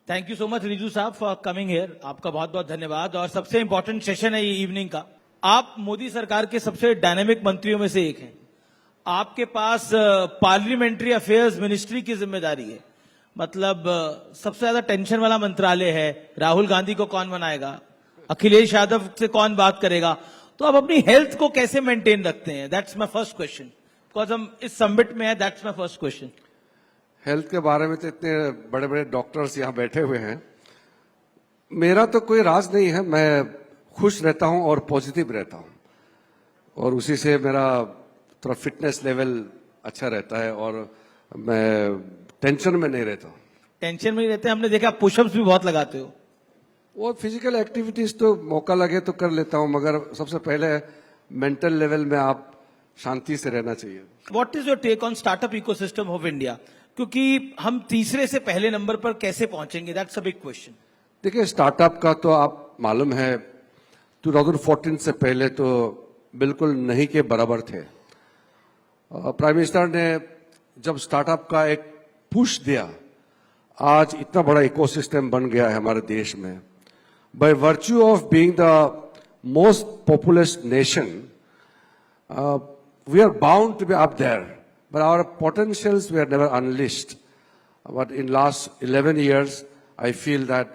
Thank you so much Riju साहब for coming here. आपका बहुत बहुत धन्यवाद। और सबसे इंपॉर्टेंट सेशन है ये इवनिंग का। आप मोदी सरकार के सबसे डायनेमिक मंत्रियों में से एक हैं। आपके पास पार्लियामेंट्री अफेयर्स मिनिस्ट्री की जिम्मेदारी है। मतलब सबसे ज्यादा टेंशन वाला मंत्रालय है। राहुल गांधी को कौन बनाएगा, अखिलेश यादव से कौन बात करेगा, तो आप अपनी हेल्थ को कैसे मेंटेन रखते हैं? That's my first question, because हम इस समिट में है। That's my first question. Health के बारे में तो इतने बड़े बड़े डॉक्टर्स यहाँ बैठे हुए हैं। मेरा तो कोई राज नहीं है, मैं खुश रहता हूँ और पॉजिटिव रहता हूँ, और उसी से मेरा थोड़ा फिटनेस लेवल अच्छा रहता है और मैं टेंशन में नहीं रहता हूँ। टेंशन में ही रहते हैं। हमने देखा पुशअप्स भी बहुत लगाते हो। वो फिजिकल एक्टिविटीज तो मौका लगे तो कर लेता हूँ, मगर सबसे पहले मेंटल लेवल में आप शांति से रहना चाहिए। What is your take on startup ecosystem of India? क्योंकि हम तीसरे से पहले नंबर पर कैसे पहुंचेंगे? That's a big question. देखिए, स्टार्टअप का तो आप मालूम है 2014 से पहले तो बिल्कुल नहीं के बराबर थे। प्राइम मिनिस्टर ने जब स्टार्टअप का एक पुश दिया, आज इतना बड़ा इकोसिस्टम बन गया है हमारे देश में। By virtue of being the most populous nation, we are bound to be up there, but our potentials were never unleashed. But in last 11 years, I feel that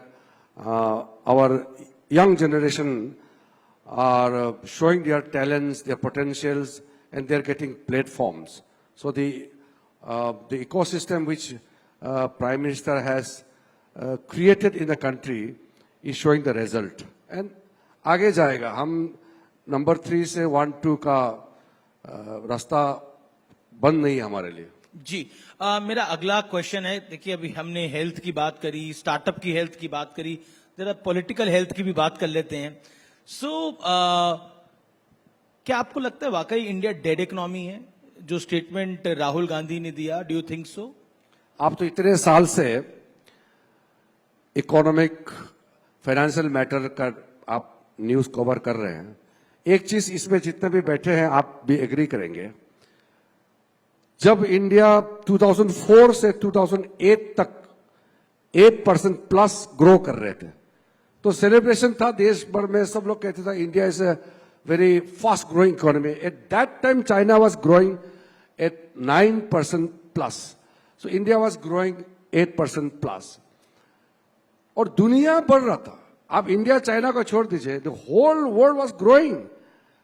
our young generation are showing their talents, their potentials, and they're getting platforms. So the ecosystem which Prime Minister has created in the country is showing the result. And आगे जाएगा। हम number 3 से 1-2 का रास्ता बंद नहीं है हमारे लिए। जी मेरा अगला क्वेश्चन है। देखिए, अभी हमने हेल्थ की बात करी, स्टार्टअप की हेल्थ की बात करी, जरा पॉलिटिकल हेल्थ की भी बात कर लेते हैं। क्या आपको लगता है वाकई इंडिया डेड इकोनॉमी है, जो स्टेटमेंट राहुल गांधी ने दिया? Do you think so? आप तो इतने साल से इकोनॉमिक फाइनेंशियल मैटर का आप न्यूज कवर कर रहे हैं। एक चीज इसमें जितने भी बैठे हैं आप भी एग्री करेंगे, जब इंडिया 2004 से 2008 तक 8% प्लस ग्रो कर रहे थे, तो सेलिब्रेशन था देश भर में। सब लोग कहते थे India is a very fast growing economy. At that time China was growing at 9% plus, so India was growing 8% plus, और दुनिया बढ़ रहा था। आप इंडिया चाइना को छोड़ दीजिए, the whole world was growing.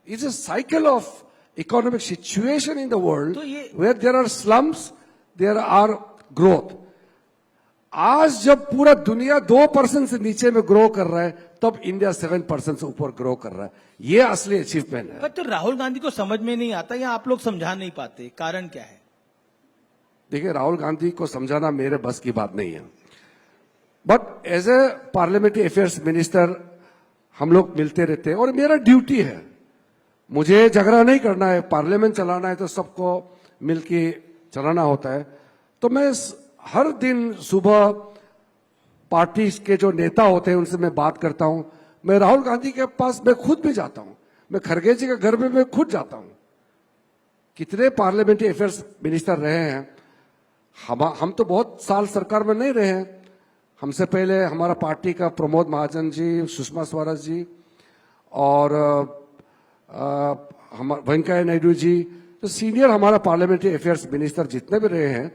It's a cycle of economic situation in the world where there are slums, there are growth. आज जब पूरा दुनिया 2% से नीचे में ग्रो कर रहा है, तब इंडिया 7% से ऊपर ग्रो कर रहा है। ये असली अचीवमेंट है। पर तो राहुल गांधी को समझ में नहीं आता, या आप लोग समझा नहीं पाते? कारण क्या है? देखिए, राहुल गांधी को समझाना मेरे बस की बात नहीं है, but as a parliamentary affairs minister हम लोग मिलते रहते हैं और मेरा ड्यूटी है। मुझे झगड़ा नहीं करना है, पार्लियामेंट चलाना है तो सबको मिलके चलाना होता है। तो मैं हर दिन सुबह पार्टी के जो नेता होते हैं उनसे मैं बात करता हूं। मैं राहुल गांधी के पास मैं खुद भी जाता हूं, मैं खरगे जी के घर में मैं खुद जाता हूं। कितने पार्लियामेंट्री अफेयर्स मिनिस्टर रहे हैं, हम तो बहुत साल सरकार में नहीं रहे हैं। हमसे पहले हमारा पार्टी का प्रमोद महाजन जी, सुषमा स्वराज जी और वेंकैया नायडू जी, तो सीनियर हमारा पार्लियामेंट्री अफेयर्स मिनिस्टर जितने भी रहे हैं,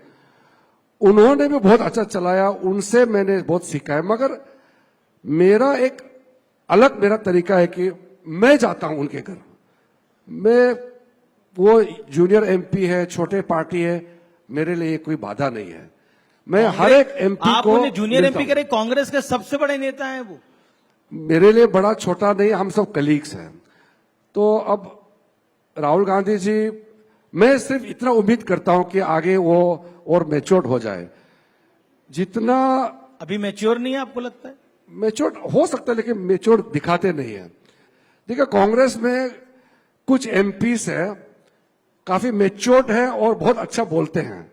उन्होंने भी बहुत अच्छा चलाया। उनसे मैंने बहुत सीखा है। मगर मेरा एक अलग मेरा तरीका है कि मैं जाता हूं उनके घर। मैं, वो जूनियर एमपी है, छोटे पार्टी है, मेरे लिए कोई बाधा नहीं है। मैं हर एक एमपी को, आप जूनियर एमपी करे, कांग्रेस के सबसे बड़े नेता हैं वो। मेरे लिए बड़ा छोटा नहीं, हम सब कलीग्स हैं। तो अब राहुल गांधी जी, मैं सिर्फ इतना उम्मीद करता हूं कि आगे वो और मैच्योर हो जाए। जितना अभी मैच्योर नहीं है आपको लगता है? मैच्योर हो सकता है, लेकिन मैच्योर दिखाते नहीं है। देखिए, कांग्रेस में कुछ एमपीस है, काफी मैच्योर्ड है और बहुत अच्छा बोलते हैं,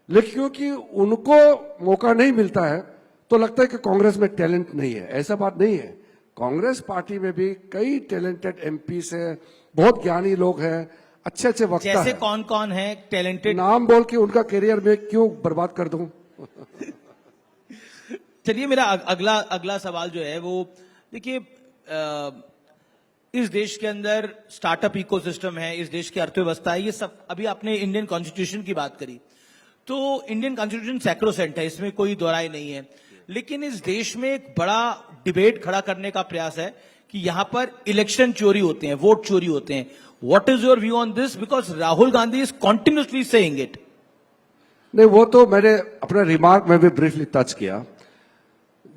लेकिन क्योंकि उनको मौका नहीं मिलता है तो लगता है कि कांग्रेस में टैलेंट नहीं है। ऐसा बात नहीं है। कांग्रेस पार्टी में भी कई टैलेंटेड एमपीस है, बहुत ज्ञानी लोग हैं, अच्छे अच्छे वक्ता जैसे है। कौन कौन है टैलेंटेड? नाम बोल के उनका करियर में क्यों बर्बाद कर दूं? चलिए मेरा अगला अगला सवाल जो है वो देखिए, इस देश के अंदर स्टार्टअप इकोसिस्टम है, इस देश की अर्थव्यवस्था है, ये सब, अभी आपने इंडियन कॉन्स्टिट्यूशन की बात करी, तो इंडियन कॉन्स्टिट्यूशन सैक्रोसेंट है, इसमें कोई दोहराई नहीं है। लेकिन इस देश में एक बड़ा डिबेट खड़ा करने का प्रयास है कि यहां पर इलेक्शन चोरी होते हैं, वोट चोरी होते हैं। What is your view on this? Because Rahul Gandhi is continuously saying it. नहीं, वो तो मैंने अपने रिमार्क में भी ब्रीफली टच किया।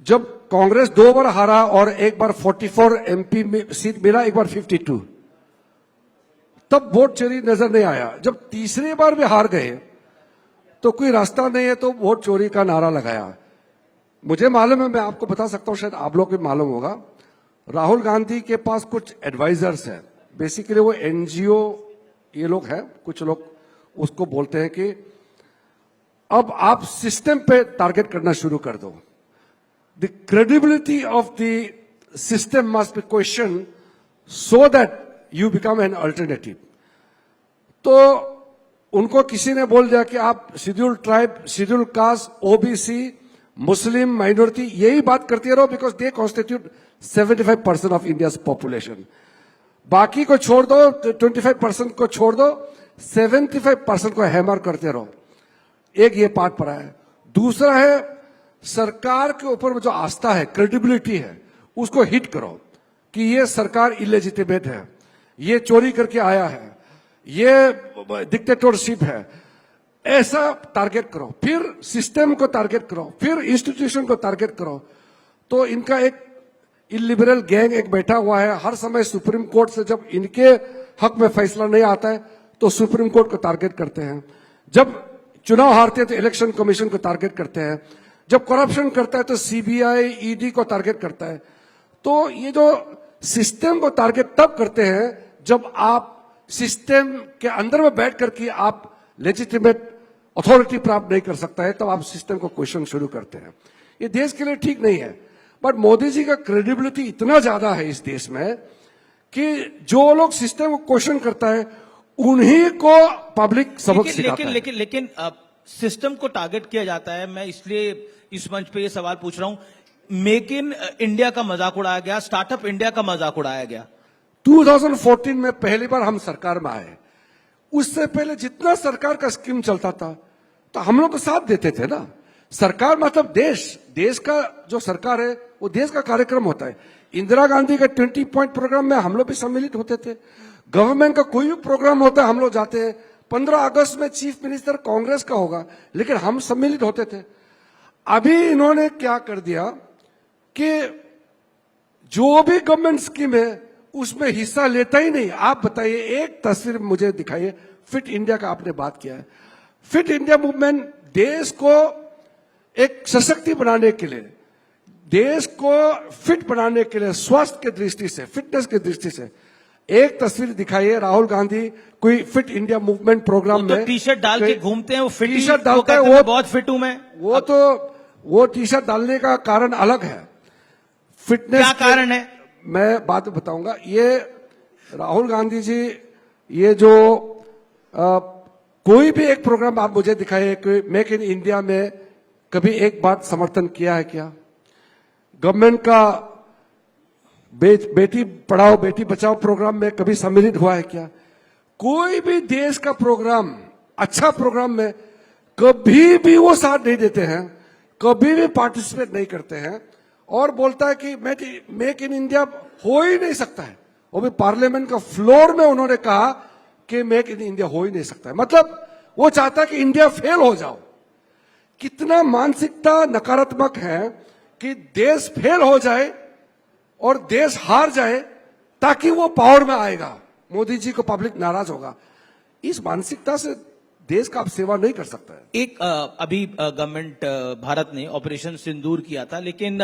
जब कांग्रेस 2 बार हारा और एक बार 44 एमपी में सीट मिला, एक बार 52, तब वोट चोरी नजर नहीं आया। जब तीसरी बार भी हार गए तो कोई रास्ता नहीं है तो वोट चोरी का नारा लगाया। मुझे मालूम है, मैं आपको बता सकता हूं, शायद आप लोग को मालूम होगा, राहुल गांधी के पास कुछ एडवाइजर्स हैं, बेसिकली वो एनजीओ ये लोग हैं, कुछ लोग उसको बोलते हैं कि अब आप सिस्टम पे टारगेट करना शुरू कर दो। The credibility of the system must be question so that you become an alternative. तो उनको किसी ने बोल दिया कि आप schedule tribe, schedule caste, OBC, मुस्लिम माइनॉरिटी यही बात करते रहो, because they constitute 75% of India population. बाकी को छोड़ दो, 25% को छोड़ दो, 75% को हैमर करते रहो। एक ये पार्ट पड़ा है। दूसरा है सरकार के ऊपर जो आस्था है, क्रेडिबिलिटी है, उसको हिट करो कि ये सरकार इलेजिटिमेट है, ये चोरी करके आया है, ये डिक्टेटरशिप है, ऐसा टारगेट करो। फिर सिस्टम को टारगेट करो, फिर इंस्टीट्यूशन को टारगेट करो। तो इनका एक इलिबरल गैंग एक बैठा हुआ है, हर समय सुप्रीम कोर्ट से जब इनके हक में फैसला नहीं आता है तो सुप्रीम कोर्ट को टारगेट करते हैं, जब चुनाव हारते हैं तो इलेक्शन कमीशन को टारगेट करते हैं, जब करप्शन करता है तो सीबीआई, ईडी को टारगेट करता है। तो ये जो सिस्टम को टारगेट तब करते हैं जब आप सिस्टम के अंदर में बैठ करके आप लेजिटिमेट अथॉरिटी प्राप्त नहीं कर सकता है, तब आप सिस्टम को क्वेश्चन शुरू करते हैं। ये देश के लिए ठीक नहीं है। बट मोदी जी का क्रेडिबिलिटी इतना ज्यादा है इस देश में कि जो लोग सिस्टम को क्वेश्चन करता है उन्हीं को पब्लिक सबक सिखाता है। लेकिन सिस्टम को टारगेट किया जाता है। मैं इसलिए इस मंच पे ये सवाल पूछ रहा हूं, मेक इन इंडिया का मजाक उड़ाया गया, स्टार्टअप इंडिया का मजाक उड़ाया गया। 2014 में पहली बार हम सरकार में आए, उससे पहले जितना सरकार का स्कीम चलता था तो हम लोग को साथ देते थे ना। सरकार मतलब देश का जो सरकार है वो देश का कार्यक्रम होता है। इंदिरा गांधी का 20 पॉइंट प्रोग्राम में हम लोग भी सम्मिलित होते थे। गवर्नमेंट का कोई भी प्रोग्राम होता है हम लोग जाते हैं। 15 अगस्त में चीफ मिनिस्टर कांग्रेस का होगा, लेकिन हम सम्मिलित होते थे। अभी इन्होंने क्या कर दिया कि जो भी गवर्नमेंट स्कीम है उसमें हिस्सा लेता ही नहीं। आप बताइए, एक तस्वीर मुझे दिखाइए। फिट इंडिया का आपने बात किया है। फिट इंडिया मूवमेंट देश को एक सशक्ति बनाने के लिए, देश को फिट बनाने के लिए, स्वास्थ्य की दृष्टि से, फिटनेस की दृष्टि से एक तस्वीर दिखाइए। राहुल गांधी कोई फिट इंडिया मूवमेंट प्रोग्राम में टी शर्ट डाल के घूमते हैं, वो फिट टी शर्ट डालते हैं, वो बहुत फिट हूं मैं। वो टी शर्ट डालने का कारण अलग है। फिटनेस क्या कारण है मैं बात बताऊंगा। ये राहुल गांधी जी, ये जो कोई भी एक प्रोग्राम आप मुझे दिखाइए कि मेक इन इंडिया में कभी एक बात समर्थन किया है क्या? गवर्नमेंट का बेटी पढ़ाओ बेटी बचाओ प्रोग्राम में कभी सम्मिलित हुआ है क्या? कोई भी देश का प्रोग्राम, अच्छा प्रोग्राम में कभी भी वो साथ नहीं देते हैं, कभी भी पार्टिसिपेट नहीं करते हैं और बोलता है कि मेक इन इंडिया हो ही नहीं सकता है। वो भी पार्लियामेंट का फ्लोर में उन्होंने कहा कि मेक इन इंडिया हो ही नहीं सकता है। मतलब वो चाहता है कि इंडिया फेल हो जाओ। कितना मानसिकता नकारात्मक है कि देश फेल हो जाए और देश हार जाए ताकि वो पावर में आएगा, मोदी जी को पब्लिक नाराज होगा। इस मानसिकता से देश का आप सेवा नहीं कर सकता है। एक अभी गवर्नमेंट भारत ने ऑपरेशन सिंदूर किया था, लेकिन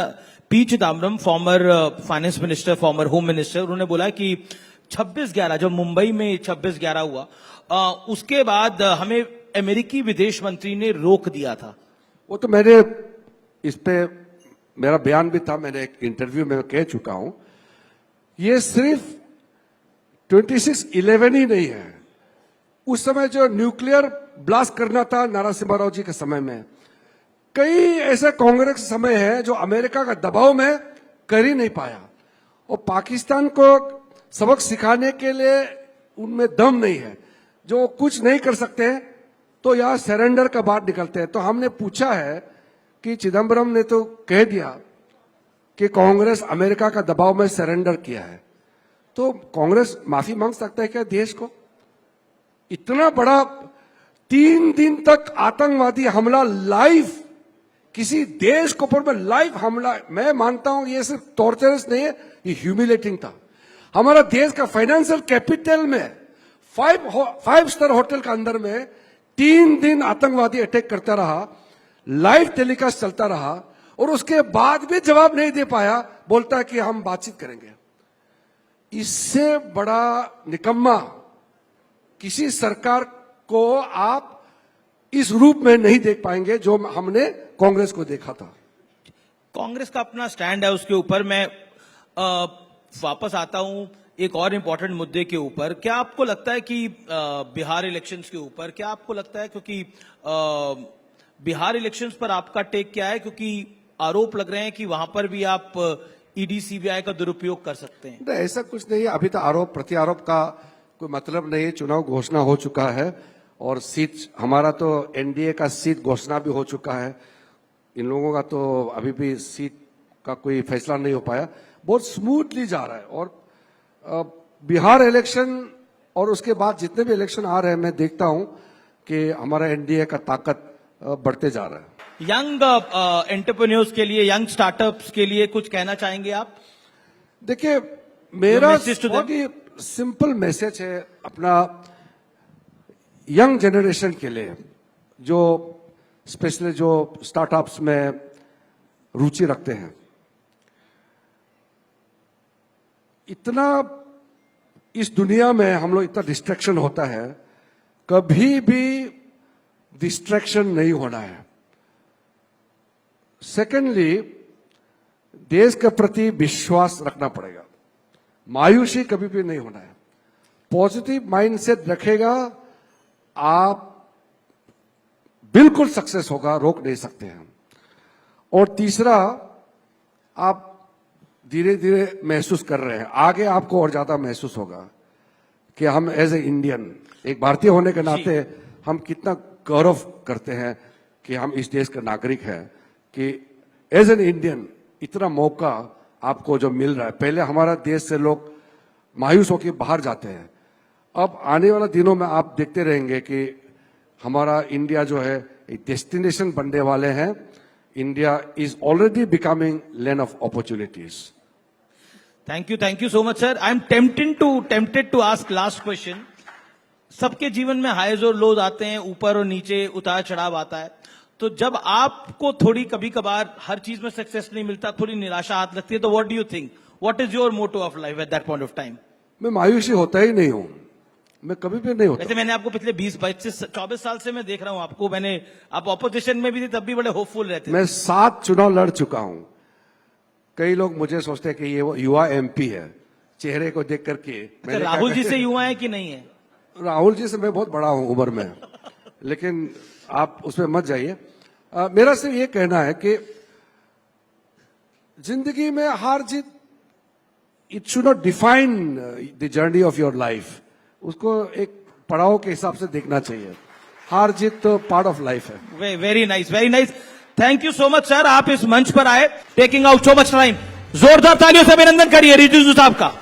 P Chidambaram, former finance minister, farmer home minister, उन्होंने बोला कि 26/11 जब मुंबई में 26/11 हुआ, उसके बाद हमें अमेरिकी विदेश मंत्री ने रोक दिया था। वो तो मैंने इस पे मेरा बयान भी था, मैंने एक इंटरव्यू में कह चुका हूं। ये सिर्फ 26/11 ही नहीं है। उस समय जो न्यूक्लियर ब्लास्ट करना था नरसिम्हा राव जी के समय में, कई ऐसे कांग्रेस समय है जो अमेरिका का दबाव में कर ही नहीं पाया, और पाकिस्तान को सबक सिखाने के लिए उनमें दम नहीं है, जो कुछ नहीं कर सकते हैं तो यहां सरेंडर का बात निकलते हैं। तो हमने पूछा है कि चिदम्बरम ने तो कह दिया कि कांग्रेस अमेरिका का दबाव में सरेंडर किया है, तो कांग्रेस माफी मांग सकता है क्या देश को? इतना बड़ा 3 दिन तक आतंकवादी हमला लाइव, किसी देश के ऊपर में लाइव हमला, मैं मानता हूं ये सिर्फ टॉर्चरस नहीं है, ये ह्यूमिलेटिंग था। हमारा देश का फाइनेंशियल कैपिटल में 5 स्टार होटल के अंदर में 3 दिन आतंकवादी अटैक करता रहा, लाइव टेलीकास्ट चलता रहा, और उसके बाद भी जवाब नहीं दे पाया, बोलता है कि हम बातचीत करेंगे। इससे बड़ा निकम्मा किसी सरकार को आप इस रूप में नहीं देख पाएंगे जो हमने कांग्रेस को देखा था। कांग्रेस का अपना स्टैंड है, उसके ऊपर मैं वापस आता हूं एक और इम्पोर्टेंट मुद्दे के ऊपर। क्या आपको लगता है कि बिहार इलेक्शंस के ऊपर, क्या आपको लगता है, क्योंकि बिहार इलेक्शंस पर आपका टेक क्या है, क्योंकि आरोप लग रहे हैं कि वहां पर भी आप ईडी सीबीआई का दुरुपयोग कर सकते हैं? नहीं, ऐसा कुछ नहीं है। अभी तो आरोप प्रत्यारोप का कोई मतलब नहीं है। चुनाव घोषणा हो चुका है और सीट हमारा तो एनडीए का सीट घोषणा भी हो चुका है। इन लोगों का तो अभी भी सीट का कोई फैसला नहीं हो पाया। बहुत स्मूथली जा रहा है। और बिहार इलेक्शन और उसके बाद जितने भी इलेक्शन आ रहे हैं, मैं देखता हूं कि हमारा एनडीए का ताकत बढ़ते जा रहा है। यंग एंटरप्रेन्योर्स के लिए, यंग स्टार्टअप्स के लिए कुछ कहना चाहेंगे आप? देखिए, मेरा message to them? बहुत ही सिंपल मैसेज है अपना यंग जनरेशन के लिए, जो स्पेशली जो स्टार्टअप्स में रुचि रखते हैं। इतना इस दुनिया में हम लोग इतना डिस्ट्रैक्शन होता है, कभी भी डिस्ट्रैक्शन नहीं होना है। सेकेंडली, देश के प्रति विश्वास रखना पड़ेगा, मायूसी कभी भी नहीं होना है। पॉजिटिव माइंडसेट रखेगा, आप बिल्कुल सक्सेस होगा, रोक नहीं सकते हैं। और तीसरा, आप धीरे धीरे महसूस कर रहे हैं, आगे आपको और ज्यादा महसूस होगा कि हम एज ए इंडियन, एक भारतीय होने के नाते हम कितना गौरव करते हैं कि हम इस देश के नागरिक हैं, कि एज एन इंडियन इतना मौका आपको जो मिल रहा है। पहले हमारा देश से लोग मायूस होकर बाहर जाते हैं, अब आने वाले दिनों में आप देखते रहेंगे कि हमारा इंडिया जो है एक डेस्टिनेशन बनने वाले हैं। India is already becoming land of opportunities. Thank you so much sir. I am tempted to ask last question. सबके जीवन में हाईज और लोज आते हैं, ऊपर और नीचे, उतार चढ़ाव आता है। तो जब आपको थोड़ी कभी कभार हर चीज में सक्सेस नहीं मिलता, थोड़ी निराशा हाथ लगती है, तो what do you think, what is your motto of life at that point of time? मैं मायूसी होता ही नहीं हूं, मैं कभी भी नहीं होता। वैसे मैंने आपको पिछले 20-24 साल से मैं देख रहा हूं आपको, आप ऑपोजिशन में भी थे तब भी बड़े होपफुल रहते थे। मैं 7 चुनाव लड़ चुका हूं। कई लोग मुझे सोचते हैं कि ये वो युवा एमपी है, चेहरे को देख करके। राहुल जी से युवा है कि नहीं है? राहुल जी से मैं बहुत बड़ा हूं उम्र में, लेकिन आप उसमें मत जाइए। मेरा सिर्फ ये कहना है कि जिंदगी में हार जीत, it should not define the journey of your life. उसको एक पड़ाव के हिसाब से देखना चाहिए। हार जीत तो पार्ट ऑफ लाइफ है। Very nice, very nice. Thank you so much sir, आप इस मंच पर आए, taking out so much time. जोरदार तालियों से अभिनंदन करिए रिजिजू साहब का।